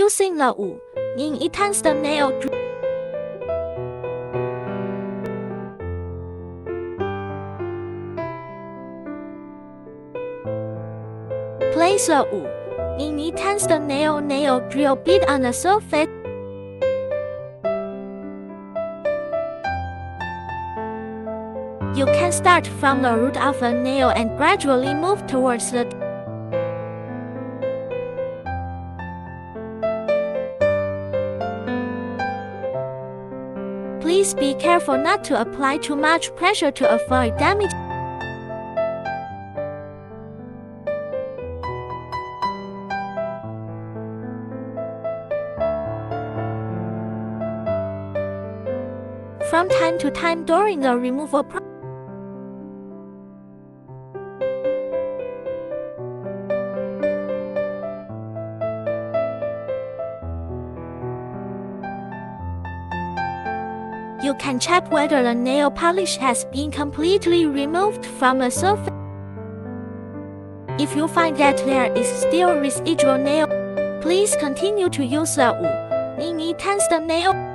Using the 5mm tungsten nail drill. Place the 5mm tungsten nail drill bit on the surface. You can start from the root of the nail and gradually move towards the tip. Please be careful not to apply too much pressure to avoid damage. From time to time during the removal process, you can check whether the nail polish has been completely removed from the surface. If you find that there is still residual nail, please continue to use the 5mm tungsten nail.